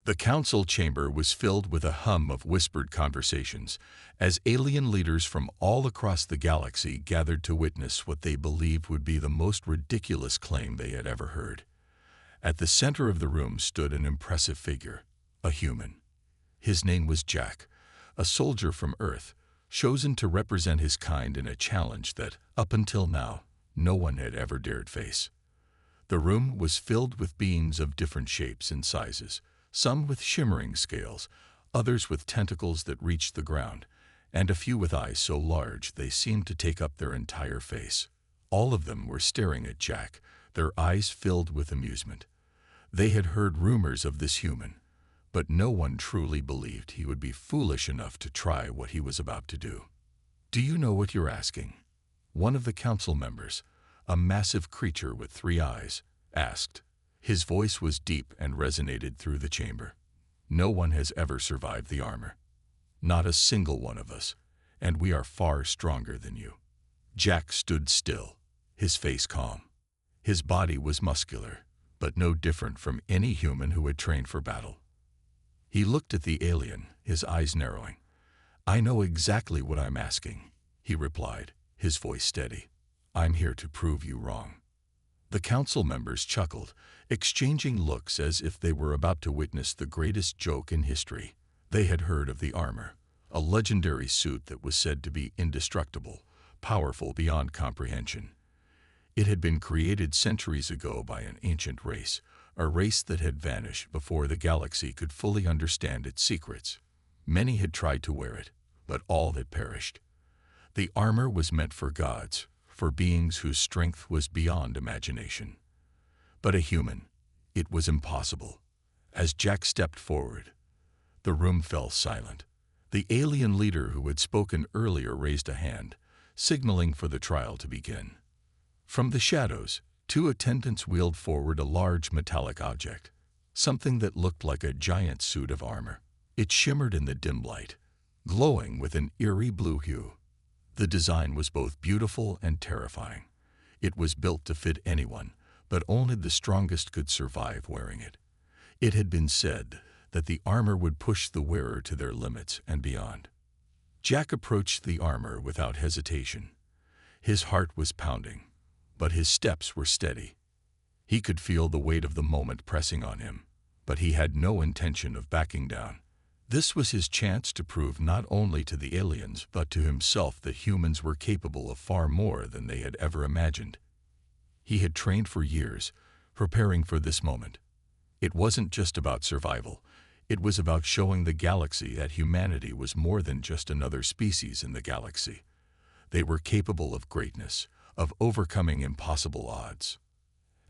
The council chamber was filled with a hum of whispered conversations as alien leaders from all across the galaxy gathered to witness what they believed would be the most ridiculous claim they had ever heard. At the center of the room stood an impressive figure, a human. His name was Jack, a soldier from Earth, chosen to represent his kind in a challenge that, up until now, no one had ever dared face. The room was filled with beings of different shapes and sizes, some with shimmering scales, others with tentacles that reached the ground, and a few with eyes so large they seemed to take up their entire face. All of them were staring at Jack, their eyes filled with amusement. They had heard rumors of this human, but no one truly believed he would be foolish enough to try what he was about to do. "Do you know what you're asking?" One of the council members, a massive creature with 3 eyes, asked. His voice was deep and resonated through the chamber. "No one has ever survived the armor. Not a single one of us, and we are far stronger than you." Jack stood still, his face calm. His body was muscular, but no different from any human who had trained for battle. He looked at the alien, his eyes narrowing. "I know exactly what I'm asking," he replied, his voice steady. "I'm here to prove you wrong." The council members chuckled, exchanging looks as if they were about to witness the greatest joke in history. They had heard of the armor, a legendary suit that was said to be indestructible, powerful beyond comprehension. It had been created centuries ago by an ancient race, a race that had vanished before the galaxy could fully understand its secrets. Many had tried to wear it, but all had perished. The armor was meant for gods, for beings whose strength was beyond imagination. But a human, it was impossible. As Jack stepped forward, the room fell silent. The alien leader who had spoken earlier raised a hand, signaling for the trial to begin. From the shadows, 2 attendants wheeled forward a large metallic object, something that looked like a giant suit of armor. It shimmered in the dim light, glowing with an eerie blue hue. The design was both beautiful and terrifying. It was built to fit anyone, but only the strongest could survive wearing it. It had been said that the armor would push the wearer to their limits and beyond. Jack approached the armor without hesitation. His heart was pounding, but his steps were steady. He could feel the weight of the moment pressing on him, but he had no intention of backing down. This was his chance to prove not only to the aliens but to himself that humans were capable of far more than they had ever imagined. He had trained for years, preparing for this moment. It wasn't just about survival. It was about showing the galaxy that humanity was more than just another species in the galaxy. They were capable of greatness, of overcoming impossible odds.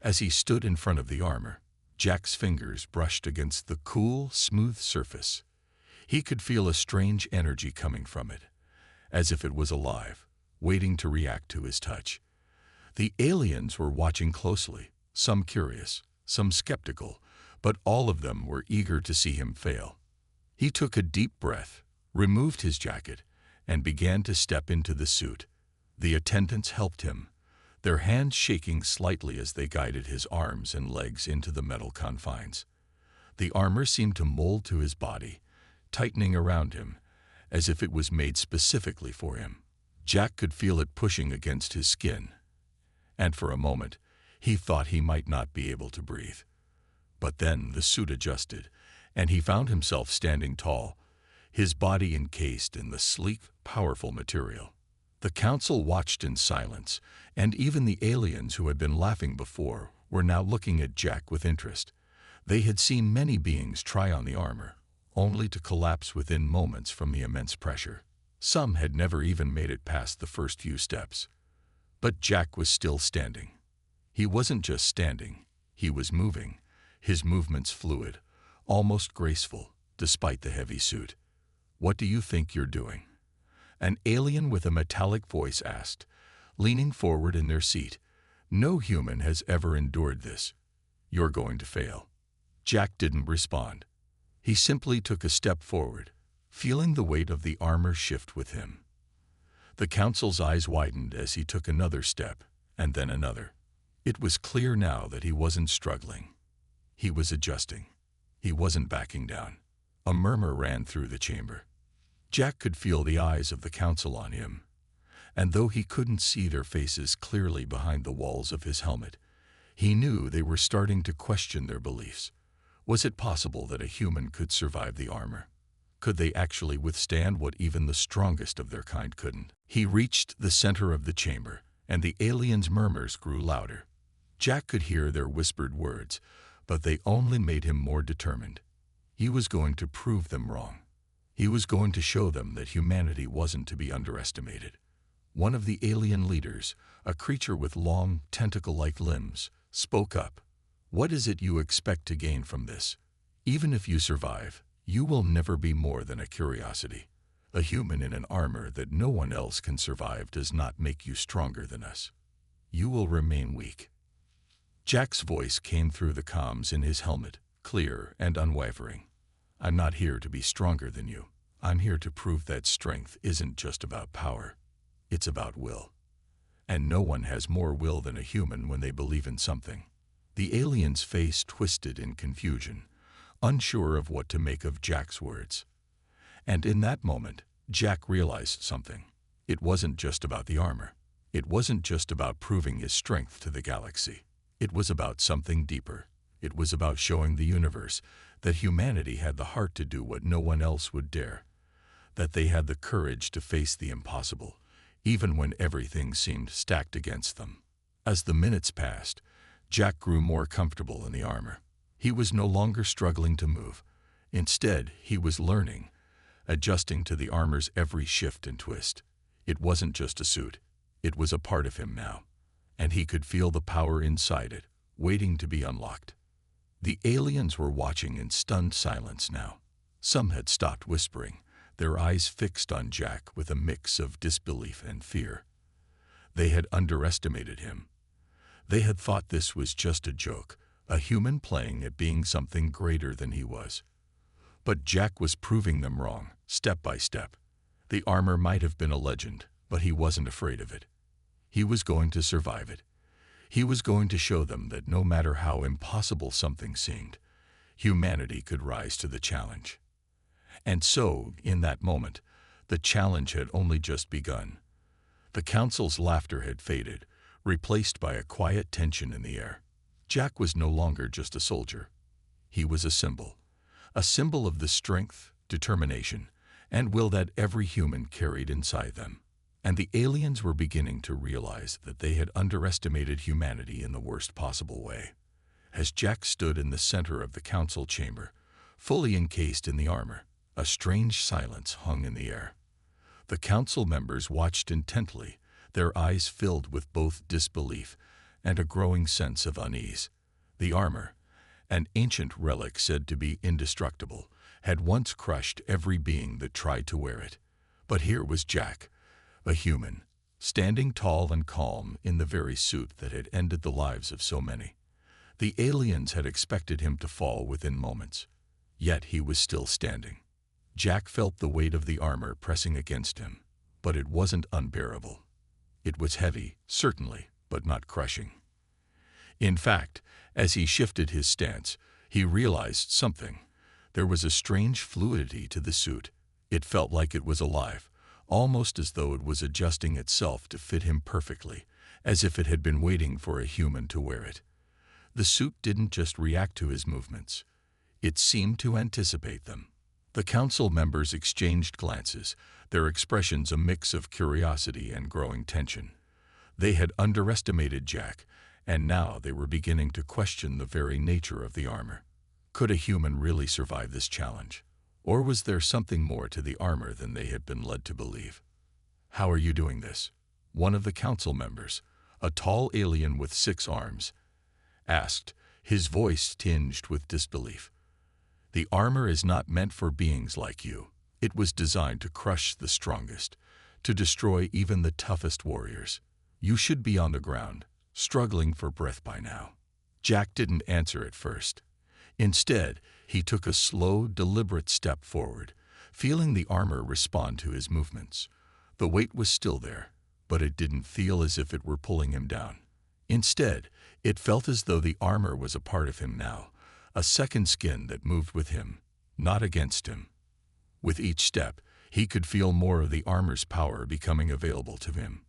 As he stood in front of the armor, Jack's fingers brushed against the cool, smooth surface. He could feel a strange energy coming from it, as if it was alive, waiting to react to his touch. The aliens were watching closely, some curious, some skeptical, but all of them were eager to see him fail. He took a deep breath, removed his jacket, and began to step into the suit. The attendants helped him, their hands shaking slightly as they guided his arms and legs into the metal confines. The armor seemed to mold to his body, tightening around him, as if it was made specifically for him. Jack could feel it pushing against his skin, and for a moment, he thought he might not be able to breathe. But then the suit adjusted, and he found himself standing tall, his body encased in the sleek, powerful material. The council watched in silence, and even the aliens who had been laughing before were now looking at Jack with interest. They had seen many beings try on the armor, only to collapse within moments from the immense pressure. Some had never even made it past the first few steps. But Jack was still standing. He wasn't just standing, he was moving, his movements fluid, almost graceful, despite the heavy suit. "What do you think you're doing?" An alien with a metallic voice asked, leaning forward in their seat. "No human has ever endured this. You're going to fail." Jack didn't respond. He simply took a step forward, feeling the weight of the armor shift with him. The council's eyes widened as he took another step, and then another. It was clear now that he wasn't struggling. He was adjusting. He wasn't backing down. A murmur ran through the chamber. Jack could feel the eyes of the council on him, and though he couldn't see their faces clearly behind the walls of his helmet, he knew they were starting to question their beliefs. Was it possible that a human could survive the armor? Could they actually withstand what even the strongest of their kind couldn't? He reached the center of the chamber, and the aliens' murmurs grew louder. Jack could hear their whispered words, but they only made him more determined. He was going to prove them wrong. He was going to show them that humanity wasn't to be underestimated. One of the alien leaders, a creature with long, tentacle-like limbs, spoke up. "What is it you expect to gain from this? Even if you survive, you will never be more than a curiosity. A human in an armor that no one else can survive does not make you stronger than us. You will remain weak." Jack's voice came through the comms in his helmet, clear and unwavering. "I'm not here to be stronger than you. I'm here to prove that strength isn't just about power. It's about will. And no one has more will than a human when they believe in something." The alien's face twisted in confusion, unsure of what to make of Jack's words. And in that moment, Jack realized something. It wasn't just about the armor. It wasn't just about proving his strength to the galaxy. It was about something deeper. It was about showing the universe that humanity had the heart to do what no one else would dare, that they had the courage to face the impossible, even when everything seemed stacked against them. As the minutes passed, Jack grew more comfortable in the armor. He was no longer struggling to move. Instead, he was learning, adjusting to the armor's every shift and twist. It wasn't just a suit. It was a part of him now, and he could feel the power inside it, waiting to be unlocked. The aliens were watching in stunned silence now. Some had stopped whispering, their eyes fixed on Jack with a mix of disbelief and fear. They had underestimated him. They had thought this was just a joke, a human playing at being something greater than he was. But Jack was proving them wrong, step by step. The armor might have been a legend, but he wasn't afraid of it. He was going to survive it. He was going to show them that no matter how impossible something seemed, humanity could rise to the challenge. And so, in that moment, the challenge had only just begun. The council's laughter had faded, replaced by a quiet tension in the air. Jack was no longer just a soldier. He was a symbol of the strength, determination, and will that every human carried inside them. And the aliens were beginning to realize that they had underestimated humanity in the worst possible way. As Jack stood in the center of the council chamber, fully encased in the armor, a strange silence hung in the air. The council members watched intently, their eyes filled with both disbelief and a growing sense of unease. The armor, an ancient relic said to be indestructible, had once crushed every being that tried to wear it. But here was Jack, a human, standing tall and calm in the very suit that had ended the lives of so many. The aliens had expected him to fall within moments, yet he was still standing. Jack felt the weight of the armor pressing against him, but it wasn't unbearable. It was heavy, certainly, but not crushing. In fact, as he shifted his stance, he realized something. There was a strange fluidity to the suit. It felt like it was alive, almost as though it was adjusting itself to fit him perfectly, as if it had been waiting for a human to wear it. The suit didn't just react to his movements. It seemed to anticipate them. The council members exchanged glances, their expressions a mix of curiosity and growing tension. They had underestimated Jack, and now they were beginning to question the very nature of the armor. Could a human really survive this challenge? Or was there something more to the armor than they had been led to believe? "How are you doing this?" one of the council members, a tall alien with 6 arms, asked, his voice tinged with disbelief. "The armor is not meant for beings like you. It was designed to crush the strongest, to destroy even the toughest warriors. You should be on the ground, struggling for breath by now." Jack didn't answer at first. Instead, he took a slow, deliberate step forward, feeling the armor respond to his movements. The weight was still there, but it didn't feel as if it were pulling him down. Instead, it felt as though the armor was a part of him now, a second skin that moved with him, not against him. With each step, he could feel more of the armor's power becoming available to him.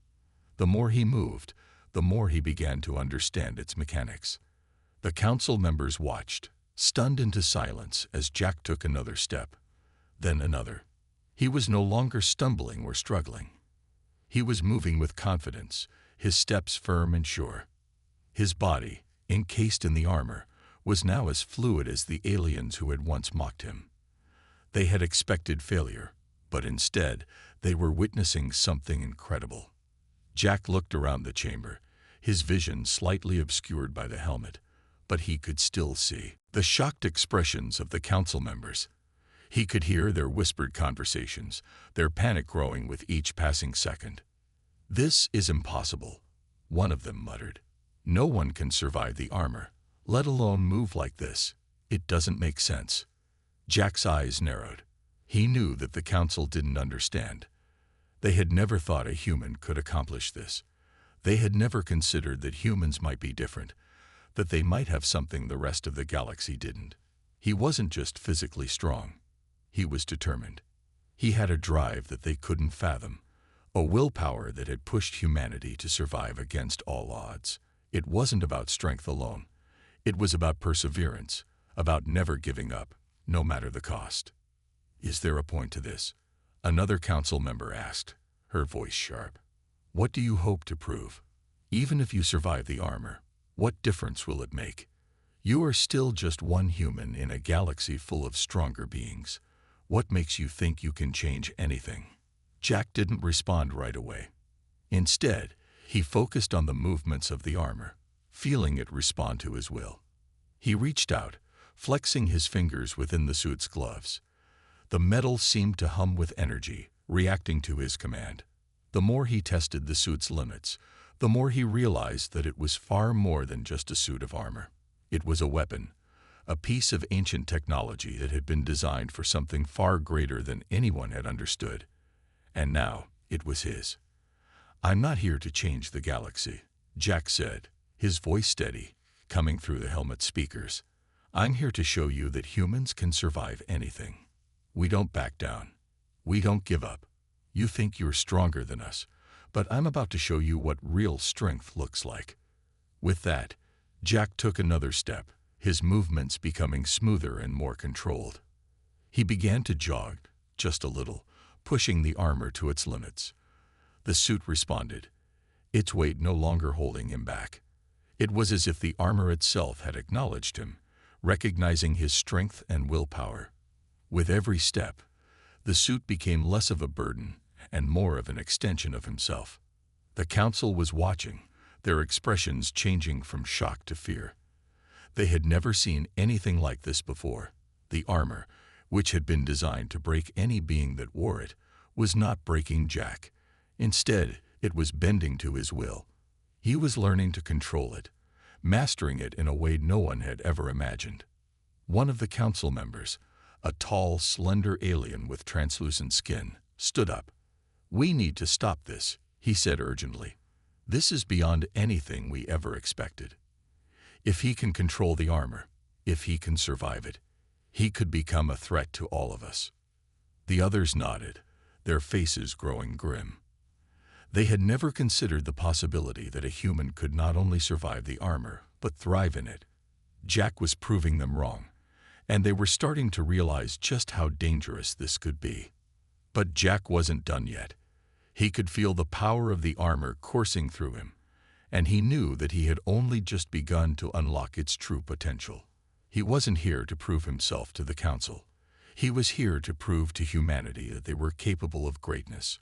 The more he moved, the more he began to understand its mechanics. The council members watched, stunned into silence as Jack took another step, then another. He was no longer stumbling or struggling. He was moving with confidence, his steps firm and sure. His body, encased in the armor, was now as fluid as the aliens who had once mocked him. They had expected failure, but instead, they were witnessing something incredible. Jack looked around the chamber, his vision slightly obscured by the helmet, but he could still see the shocked expressions of the council members. He could hear their whispered conversations, their panic growing with each passing second. "This is impossible," one of them muttered. "No one can survive the armor, let alone move like this. It doesn't make sense." Jack's eyes narrowed. He knew that the council didn't understand. They had never thought a human could accomplish this. They had never considered that humans might be different, that they might have something the rest of the galaxy didn't. He wasn't just physically strong. He was determined. He had a drive that they couldn't fathom, a willpower that had pushed humanity to survive against all odds. It wasn't about strength alone. It was about perseverance, about never giving up, no matter the cost. "Is there a point to this?" another council member asked, her voice sharp. "What do you hope to prove? Even if you survive the armor, what difference will it make? You are still just one human in a galaxy full of stronger beings. What makes you think you can change anything?" Jack didn't respond right away. Instead, he focused on the movements of the armor, feeling it respond to his will. He reached out, flexing his fingers within the suit's gloves. The metal seemed to hum with energy, reacting to his command. The more he tested the suit's limits, the more he realized that it was far more than just a suit of armor. It was a weapon, a piece of ancient technology that had been designed for something far greater than anyone had understood. And now, it was his. "I'm not here to change the galaxy," Jack said, his voice steady, coming through the helmet speakers. "I'm here to show you that humans can survive anything. We don't back down. We don't give up. You think you're stronger than us, but I'm about to show you what real strength looks like." With that, Jack took another step, his movements becoming smoother and more controlled. He began to jog, just a little, pushing the armor to its limits. The suit responded, its weight no longer holding him back. It was as if the armor itself had acknowledged him, recognizing his strength and willpower. With every step, the suit became less of a burden and more of an extension of himself. The council was watching, their expressions changing from shock to fear. They had never seen anything like this before. The armor, which had been designed to break any being that wore it, was not breaking Jack. Instead, it was bending to his will. He was learning to control it, mastering it in a way no one had ever imagined. One of the council members, a tall, slender alien with translucent skin, stood up. "We need to stop this," he said urgently. "This is beyond anything we ever expected. If he can control the armor, if he can survive it, he could become a threat to all of us." The others nodded, their faces growing grim. They had never considered the possibility that a human could not only survive the armor, but thrive in it. Jack was proving them wrong, and they were starting to realize just how dangerous this could be. But Jack wasn't done yet. He could feel the power of the armor coursing through him, and he knew that he had only just begun to unlock its true potential. He wasn't here to prove himself to the council. He was here to prove to humanity that they were capable of greatness,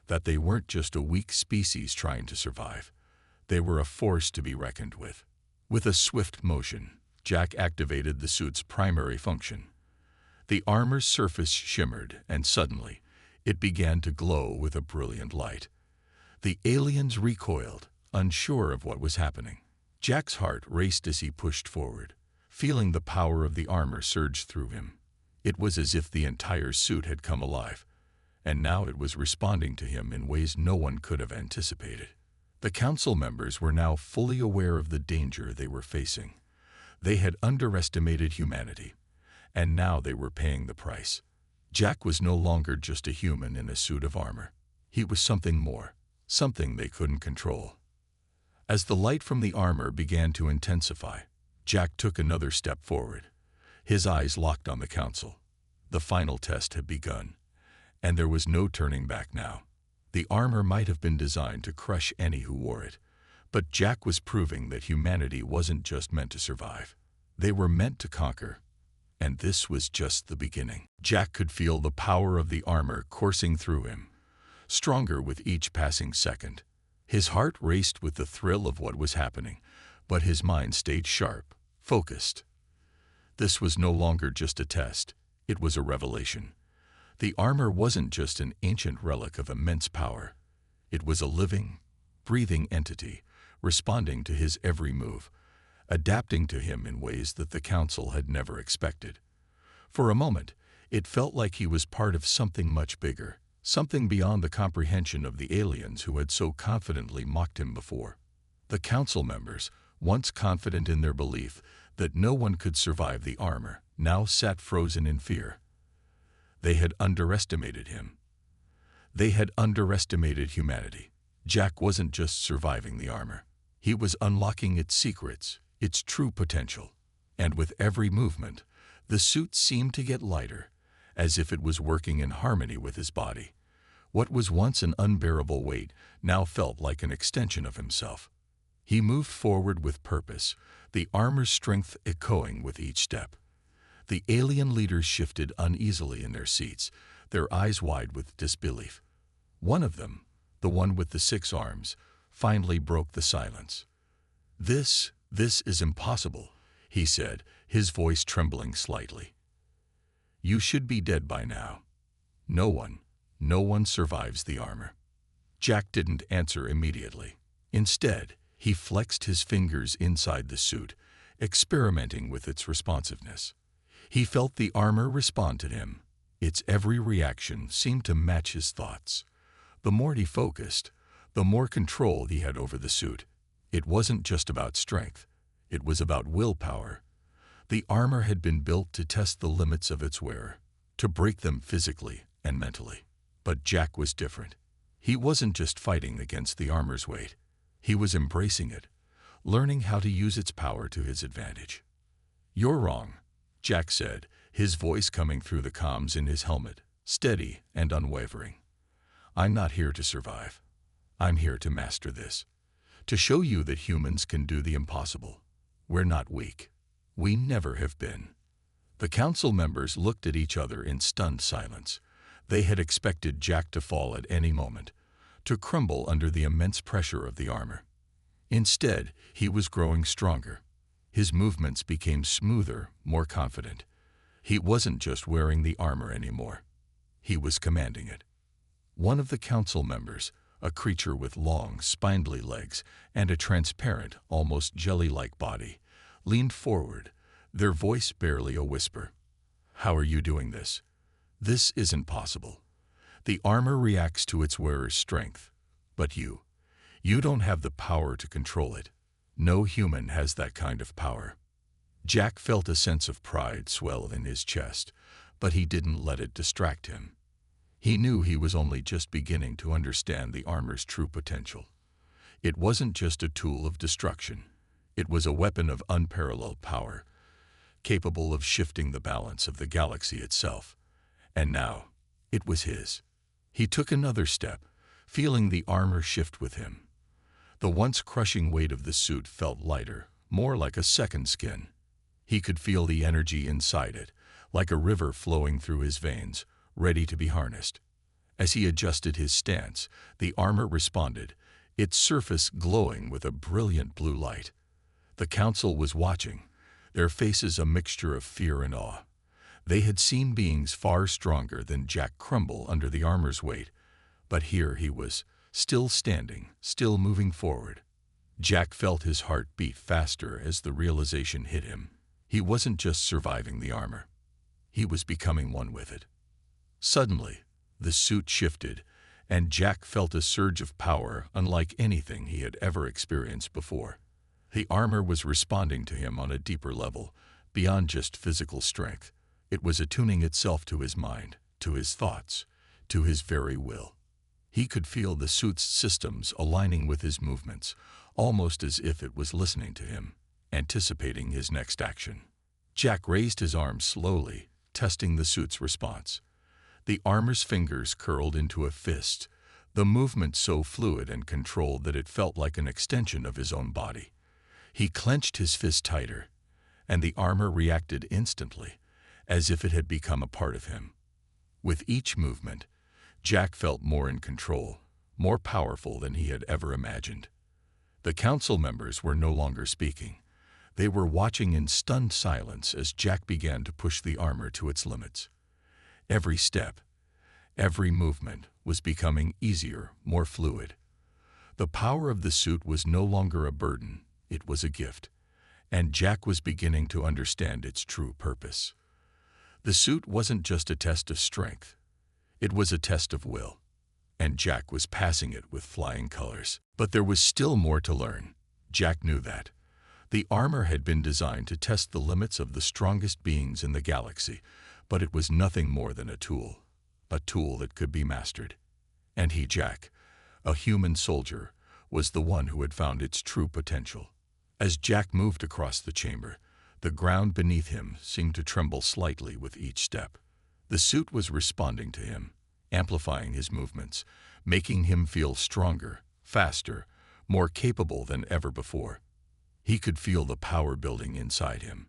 that they weren't just a weak species trying to survive. They were a force to be reckoned with. With a swift motion, Jack activated the suit's primary function. The armor's surface shimmered, and suddenly, it began to glow with a brilliant light. The aliens recoiled, unsure of what was happening. Jack's heart raced as he pushed forward, feeling the power of the armor surge through him. It was as if the entire suit had come alive, and now it was responding to him in ways no one could have anticipated. The council members were now fully aware of the danger they were facing. They had underestimated humanity, and now they were paying the price. Jack was no longer just a human in a suit of armor. He was something more, something they couldn't control. As the light from the armor began to intensify, Jack took another step forward. His eyes locked on the council. The final test had begun, and there was no turning back now. The armor might have been designed to crush any who wore it, but Jack was proving that humanity wasn't just meant to survive. They were meant to conquer, and this was just the beginning. Jack could feel the power of the armor coursing through him, stronger with each passing second. His heart raced with the thrill of what was happening, but his mind stayed sharp, focused. This was no longer just a test, it was a revelation. The armor wasn't just an ancient relic of immense power. It was a living, breathing entity, responding to his every move, adapting to him in ways that the council had never expected. For a moment, it felt like he was part of something much bigger, something beyond the comprehension of the aliens who had so confidently mocked him before. The council members, once confident in their belief that no one could survive the armor, now sat frozen in fear. They had underestimated him. They had underestimated humanity. Jack wasn't just surviving the armor. He was unlocking its secrets, its true potential. And with every movement, the suit seemed to get lighter, as if it was working in harmony with his body. What was once an unbearable weight now felt like an extension of himself. He moved forward with purpose, the armor's strength echoing with each step. The alien leaders shifted uneasily in their seats, their eyes wide with disbelief. One of them, the one with the 6 arms, finally broke the silence. This is impossible," he said, his voice trembling slightly. "You should be dead by now. No one survives the armor." Jack didn't answer immediately. Instead, he flexed his fingers inside the suit, experimenting with its responsiveness. He felt the armor respond to him. Its every reaction seemed to match his thoughts. The more he focused, the more control he had over the suit. It wasn't just about strength. It was about willpower. The armor had been built to test the limits of its wearer, to break them physically and mentally. But Jack was different. He wasn't just fighting against the armor's weight. He was embracing it, learning how to use its power to his advantage. "You're wrong," Jack said, his voice coming through the comms in his helmet, steady and unwavering. "I'm not here to survive. I'm here to master this. To show you that humans can do the impossible. We're not weak. We never have been." The council members looked at each other in stunned silence. They had expected Jack to fall at any moment, to crumble under the immense pressure of the armor. Instead, he was growing stronger. His movements became smoother, more confident. He wasn't just wearing the armor anymore. He was commanding it. One of the council members, a creature with long, spindly legs and a transparent, almost jelly-like body, leaned forward, their voice barely a whisper. "How are you doing this? This isn't possible. The armor reacts to its wearer's strength, but you don't have the power to control it. No human has that kind of power." Jack felt a sense of pride swell in his chest, but he didn't let it distract him. He knew he was only just beginning to understand the armor's true potential. It wasn't just a tool of destruction. It was a weapon of unparalleled power, capable of shifting the balance of the galaxy itself. And now, it was his. He took another step, feeling the armor shift with him. The once crushing weight of the suit felt lighter, more like a second skin. He could feel the energy inside it, like a river flowing through his veins, ready to be harnessed. As he adjusted his stance, the armor responded, its surface glowing with a brilliant blue light. The council was watching, their faces a mixture of fear and awe. They had seen beings far stronger than Jack crumble under the armor's weight, but here he was, still standing, still moving forward. Jack felt his heart beat faster as the realization hit him. He wasn't just surviving the armor. He was becoming one with it. Suddenly, the suit shifted, and Jack felt a surge of power unlike anything he had ever experienced before. The armor was responding to him on a deeper level, beyond just physical strength. It was attuning itself to his mind, to his thoughts, to his very will. He could feel the suit's systems aligning with his movements, almost as if it was listening to him, anticipating his next action. Jack raised his arm slowly, testing the suit's response. The armor's fingers curled into a fist, the movement so fluid and controlled that it felt like an extension of his own body. He clenched his fist tighter, and the armor reacted instantly, as if it had become a part of him. With each movement, Jack felt more in control, more powerful than he had ever imagined. The council members were no longer speaking. They were watching in stunned silence as Jack began to push the armor to its limits. Every step, every movement was becoming easier, more fluid. The power of the suit was no longer a burden, it was a gift, and Jack was beginning to understand its true purpose. The suit wasn't just a test of strength, it was a test of will, and Jack was passing it with flying colors. But there was still more to learn. Jack knew that. The armor had been designed to test the limits of the strongest beings in the galaxy, but it was nothing more than a tool that could be mastered. And he, Jack, a human soldier, was the one who had found its true potential. As Jack moved across the chamber, the ground beneath him seemed to tremble slightly with each step. The suit was responding to him, amplifying his movements, making him feel stronger, faster, more capable than ever before. He could feel the power building inside him,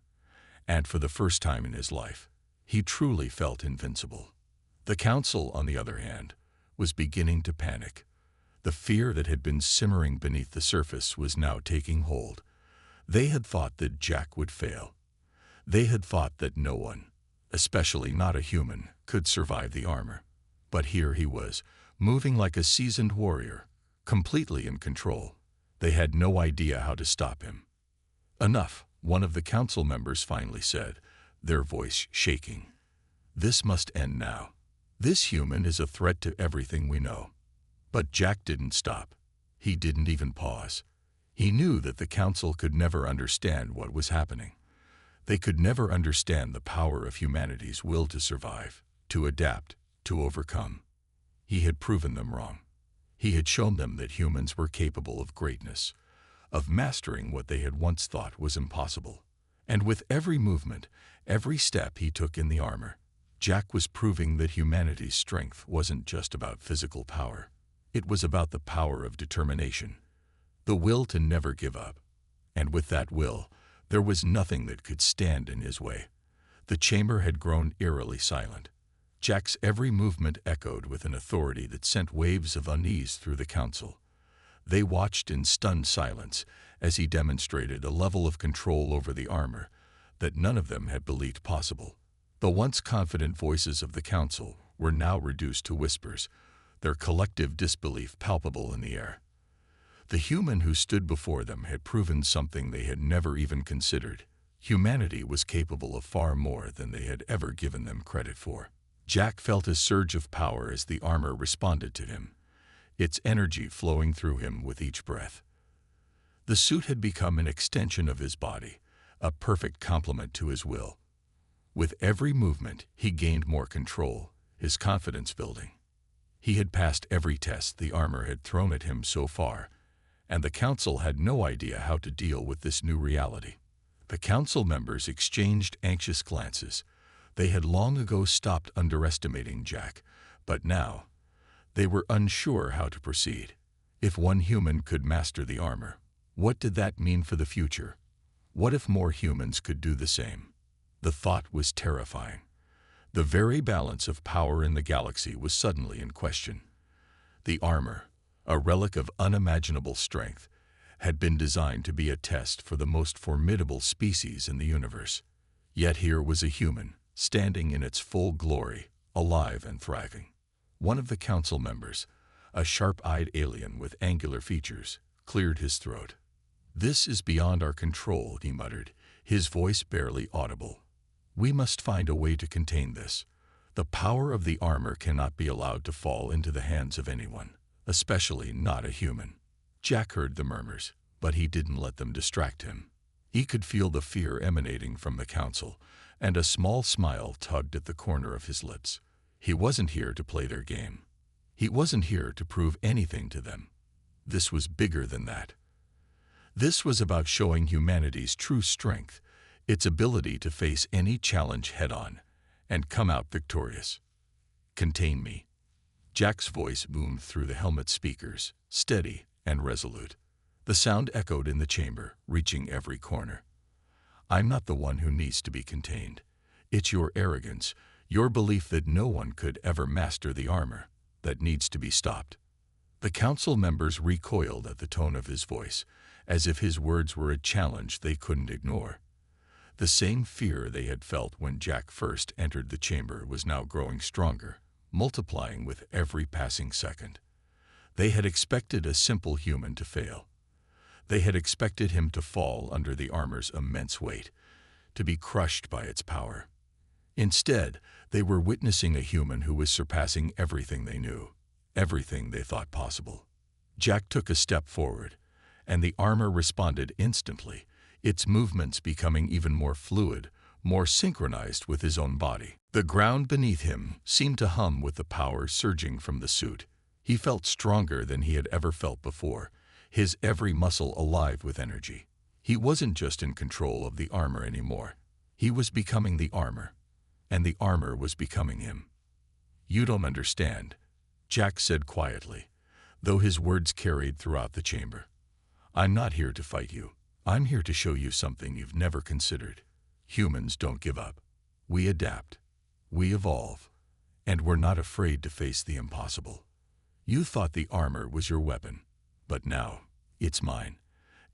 and for the first time in his life, he truly felt invincible. The council, on the other hand, was beginning to panic. The fear that had been simmering beneath the surface was now taking hold. They had thought that Jack would fail. They had thought that no one, especially not a human, could survive the armor. But here he was, moving like a seasoned warrior, completely in control. They had no idea how to stop him. "Enough," one of the council members finally said, their voice shaking. "This must end now. This human is a threat to everything we know." But Jack didn't stop. He didn't even pause. He knew that the council could never understand what was happening. They could never understand the power of humanity's will to survive, to adapt, to overcome. He had proven them wrong. He had shown them that humans were capable of greatness, of mastering what they had once thought was impossible. And with every movement, every step he took in the armor, Jack was proving that humanity's strength wasn't just about physical power. It was about the power of determination, the will to never give up. And with that will, there was nothing that could stand in his way. The chamber had grown eerily silent. Jack's every movement echoed with an authority that sent waves of unease through the council. They watched in stunned silence as he demonstrated a level of control over the armor that none of them had believed possible. The once confident voices of the council were now reduced to whispers, their collective disbelief palpable in the air. The human who stood before them had proven something they had never even considered. Humanity was capable of far more than they had ever given them credit for. Jack felt a surge of power as the armor responded to him, its energy flowing through him with each breath. The suit had become an extension of his body, a perfect complement to his will. With every movement, he gained more control, his confidence building. He had passed every test the armor had thrown at him so far, and the council had no idea how to deal with this new reality. The council members exchanged anxious glances. They had long ago stopped underestimating Jack, but now they were unsure how to proceed. If one human could master the armor, what did that mean for the future? What if more humans could do the same? The thought was terrifying. The very balance of power in the galaxy was suddenly in question. The armor, a relic of unimaginable strength, had been designed to be a test for the most formidable species in the universe. Yet here was a human, standing in its full glory, alive and thriving. One of the council members, a sharp-eyed alien with angular features, cleared his throat. "This is beyond our control," he muttered, his voice barely audible. "We must find a way to contain this. The power of the armor cannot be allowed to fall into the hands of anyone, especially not a human." Jack heard the murmurs. But he didn't let them distract him. He could feel the fear emanating from the council, and a small smile tugged at the corner of his lips. He wasn't here to play their game. He wasn't here to prove anything to them. This was bigger than that. This was about showing humanity's true strength, its ability to face any challenge head-on, and come out victorious. "Contain me." Jack's voice boomed through the helmet speakers, steady and resolute. The sound echoed in the chamber, reaching every corner. "I'm not the one who needs to be contained. It's your arrogance, your belief that no one could ever master the armor, that needs to be stopped." The council members recoiled at the tone of his voice, as if his words were a challenge they couldn't ignore. The same fear they had felt when Jack first entered the chamber was now growing stronger, multiplying with every passing second. They had expected a simple human to fail. They had expected him to fall under the armor's immense weight, to be crushed by its power. Instead, they were witnessing a human who was surpassing everything they knew, everything they thought possible. Jack took a step forward, and the armor responded instantly, its movements becoming even more fluid, more synchronized with his own body. The ground beneath him seemed to hum with the power surging from the suit. He felt stronger than he had ever felt before, his every muscle alive with energy. He wasn't just in control of the armor anymore. He was becoming the armor, and the armor was becoming him. "You don't understand," Jack said quietly, though his words carried throughout the chamber. "I'm not here to fight you. I'm here to show you something you've never considered. Humans don't give up. We adapt. We evolve. And we're not afraid to face the impossible. You thought the armor was your weapon, but now it's mine.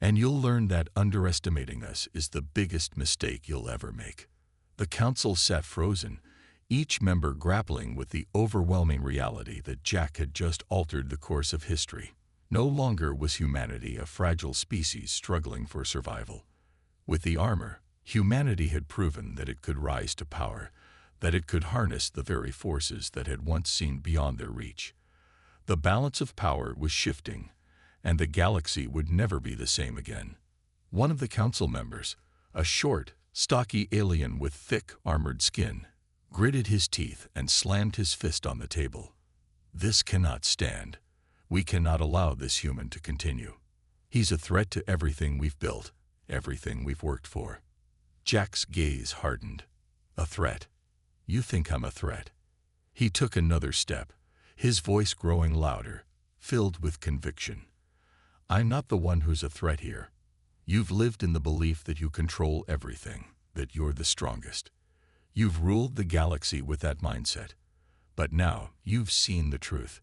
And you'll learn that underestimating us is the biggest mistake you'll ever make." The council sat frozen, each member grappling with the overwhelming reality that Jack had just altered the course of history. No longer was humanity a fragile species struggling for survival. With the armor, humanity had proven that it could rise to power, that it could harness the very forces that had once seemed beyond their reach. The balance of power was shifting, and the galaxy would never be the same again. One of the council members, a short, stocky alien with thick, armored skin, gritted his teeth and slammed his fist on the table. "This cannot stand. We cannot allow this human to continue. He's a threat to everything we've built, everything we've worked for." Jack's gaze hardened. "A threat? You think I'm a threat?" He took another step, his voice growing louder, filled with conviction. "I'm not the one who's a threat here. You've lived in the belief that you control everything, that you're the strongest. You've ruled the galaxy with that mindset. But now you've seen the truth.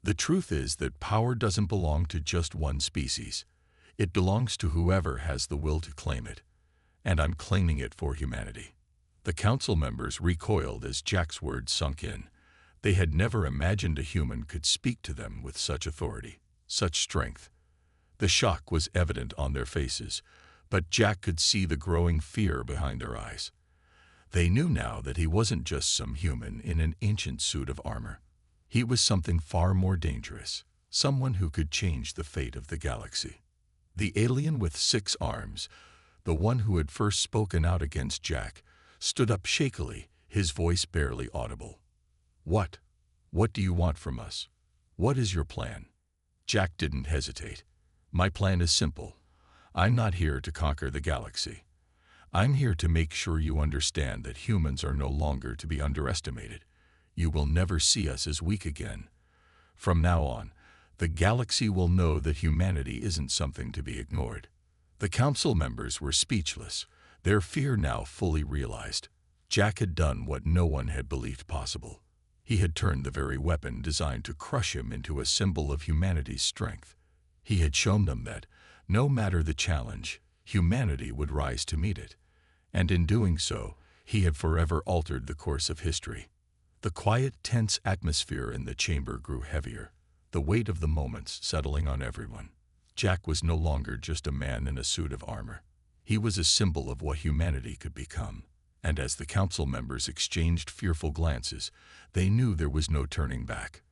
The truth is that power doesn't belong to just one species. It belongs to whoever has the will to claim it. And I'm claiming it for humanity." The council members recoiled as Jack's words sunk in. They had never imagined a human could speak to them with such authority, such strength. The shock was evident on their faces, but Jack could see the growing fear behind their eyes. They knew now that he wasn't just some human in an ancient suit of armor. He was something far more dangerous, someone who could change the fate of the galaxy. The alien with 6 arms, the one who had first spoken out against Jack, stood up shakily, his voice barely audible. "What? What do you want from us? What is your plan?" Jack didn't hesitate. "My plan is simple. I'm not here to conquer the galaxy. I'm here to make sure you understand that humans are no longer to be underestimated. You will never see us as weak again. From now on, the galaxy will know that humanity isn't something to be ignored." The council members were speechless, their fear now fully realized. Jack had done what no one had believed possible. He had turned the very weapon designed to crush him into a symbol of humanity's strength. He had shown them that, no matter the challenge, humanity would rise to meet it. And in doing so, he had forever altered the course of history. The quiet, tense atmosphere in the chamber grew heavier, the weight of the moments settling on everyone. Jack was no longer just a man in a suit of armor. He was a symbol of what humanity could become. And as the council members exchanged fearful glances, they knew there was no turning back.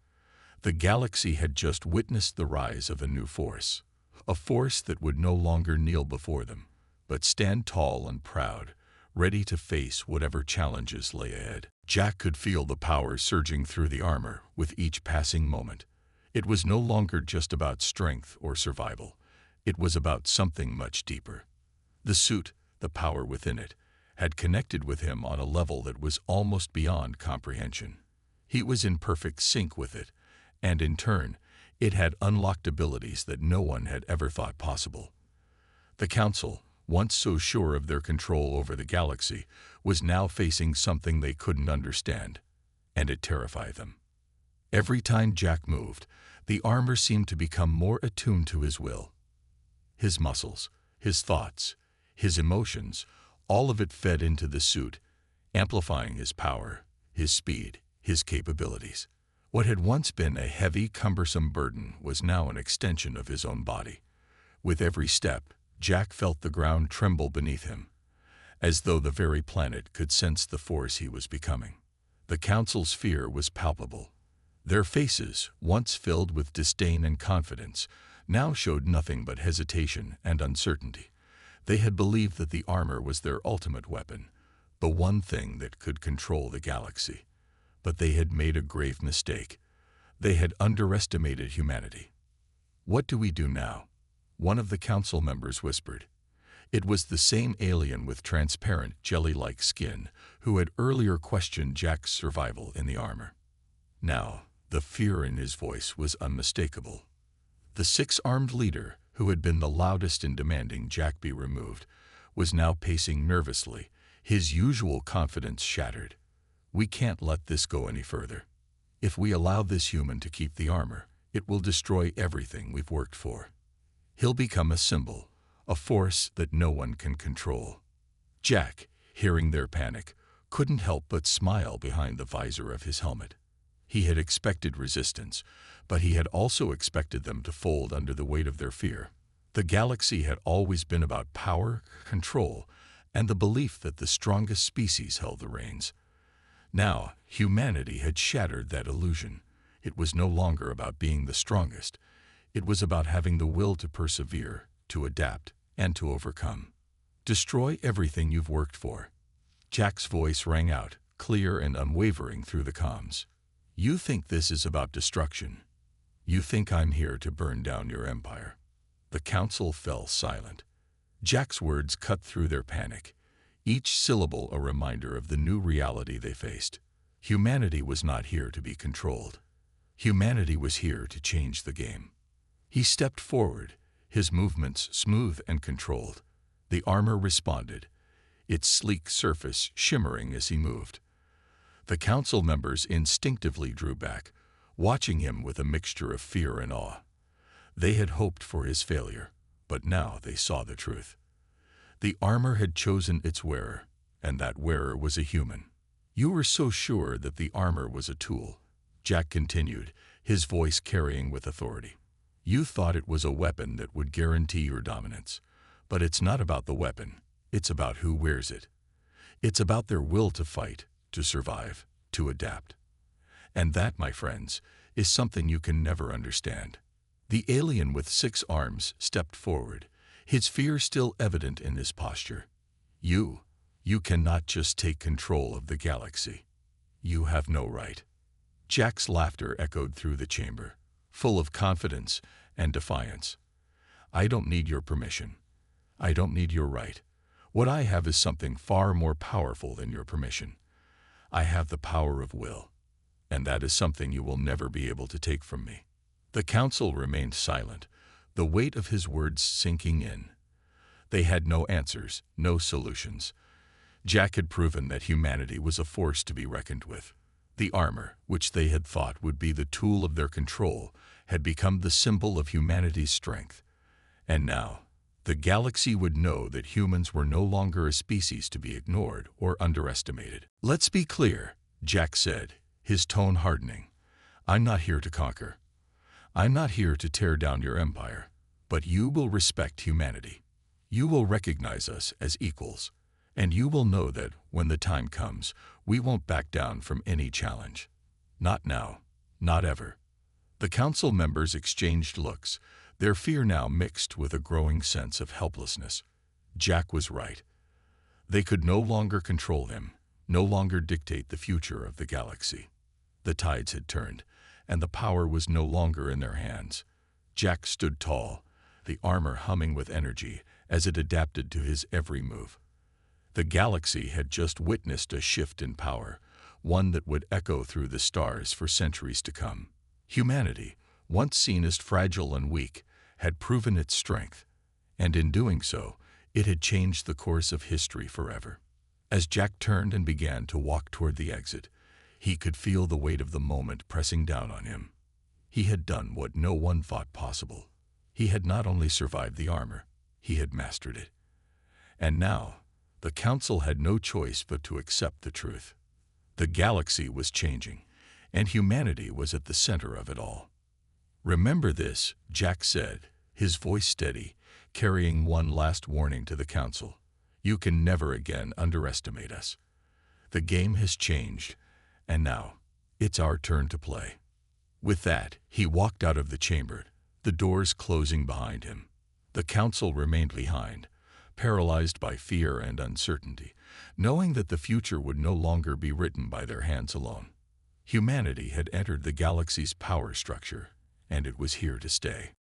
The galaxy had just witnessed the rise of a new force, a force that would no longer kneel before them, but stand tall and proud, ready to face whatever challenges lay ahead. Jack could feel the power surging through the armor with each passing moment. It was no longer just about strength or survival. It was about something much deeper. The suit, the power within it, had connected with him on a level that was almost beyond comprehension. He was in perfect sync with it, and in turn, it had unlocked abilities that no one had ever thought possible. The Council, once so sure of their control over the galaxy, was now facing something they couldn't understand, and it terrified them. Every time Jack moved, the armor seemed to become more attuned to his will. His muscles, his thoughts, his emotions, all of it fed into the suit, amplifying his power, his speed, his capabilities. What had once been a heavy, cumbersome burden was now an extension of his own body. With every step, Jack felt the ground tremble beneath him, as though the very planet could sense the force he was becoming. The Council's fear was palpable. Their faces, once filled with disdain and confidence, now showed nothing but hesitation and uncertainty. They had believed that the armor was their ultimate weapon, the one thing that could control the galaxy. But they had made a grave mistake. They had underestimated humanity. "What do we do now?" one of the Council members whispered. It was the same alien with transparent, jelly-like skin who had earlier questioned Jack's survival in the armor. Now, the fear in his voice was unmistakable. The six-armed leader, who had been the loudest in demanding Jack be removed, was now pacing nervously, his usual confidence shattered. "We can't let this go any further. If we allow this human to keep the armor, it will destroy everything we've worked for. He'll become a symbol, a force that no one can control." Jack, hearing their panic, couldn't help but smile behind the visor of his helmet. He had expected resistance, but he had also expected them to fold under the weight of their fear. The galaxy had always been about power, control, and the belief that the strongest species held the reins. Now, humanity had shattered that illusion. It was no longer about being the strongest. It was about having the will to persevere, to adapt, and to overcome. "Destroy everything you've worked for." Jack's voice rang out, clear and unwavering through the comms. "You think this is about destruction? You think I'm here to burn down your empire?" The Council fell silent. Jack's words cut through their panic, each syllable a reminder of the new reality they faced. Humanity was not here to be controlled. Humanity was here to change the game. He stepped forward, his movements smooth and controlled. The armor responded, its sleek surface shimmering as he moved. The Council members instinctively drew back, watching him with a mixture of fear and awe. They had hoped for his failure, but now they saw the truth. The armor had chosen its wearer, and that wearer was a human. "You were so sure that the armor was a tool," Jack continued, his voice carrying with authority. "You thought it was a weapon that would guarantee your dominance. But it's not about the weapon, it's about who wears it. It's about their will to fight, to survive, to adapt. And that, my friends, is something you can never understand." The alien with 6 arms stepped forward, his fear still evident in his posture. You cannot just take control of the galaxy. You have no right." Jack's laughter echoed through the chamber, full of confidence and defiance. "I don't need your permission. I don't need your right. What I have is something far more powerful than your permission. I have the power of will, and that is something you will never be able to take from me." The Council remained silent, the weight of his words sinking in. They had no answers, no solutions. Jack had proven that humanity was a force to be reckoned with. The armor, which they had thought would be the tool of their control, had become the symbol of humanity's strength. And now, the galaxy would know that humans were no longer a species to be ignored or underestimated. "Let's be clear," Jack said, his tone hardening. "I'm not here to conquer. I'm not here to tear down your empire, but you will respect humanity. You will recognize us as equals, and you will know that, when the time comes, we won't back down from any challenge. Not now, not ever." The Council members exchanged looks, Their fear now mixed with a growing sense of helplessness. Jack was right. They could no longer control him, no longer dictate the future of the galaxy. The tides had turned, and the power was no longer in their hands. Jack stood tall, the armor humming with energy as it adapted to his every move. The galaxy had just witnessed a shift in power, one that would echo through the stars for centuries to come. Humanity, once seen as fragile and weak, had proven its strength, and in doing so, it had changed the course of history forever. As Jack turned and began to walk toward the exit, he could feel the weight of the moment pressing down on him. He had done what no one thought possible. He had not only survived the armor, he had mastered it. And now, the Council had no choice but to accept the truth. The galaxy was changing, and humanity was at the center of it all. "Remember this," Jack said, his voice steady, carrying one last warning to the Council. "You can never again underestimate us. The game has changed, and now it's our turn to play." With that, he walked out of the chamber, the doors closing behind him. The Council remained behind, paralyzed by fear and uncertainty, knowing that the future would no longer be written by their hands alone. Humanity had entered the galaxy's power structure, and it was here to stay.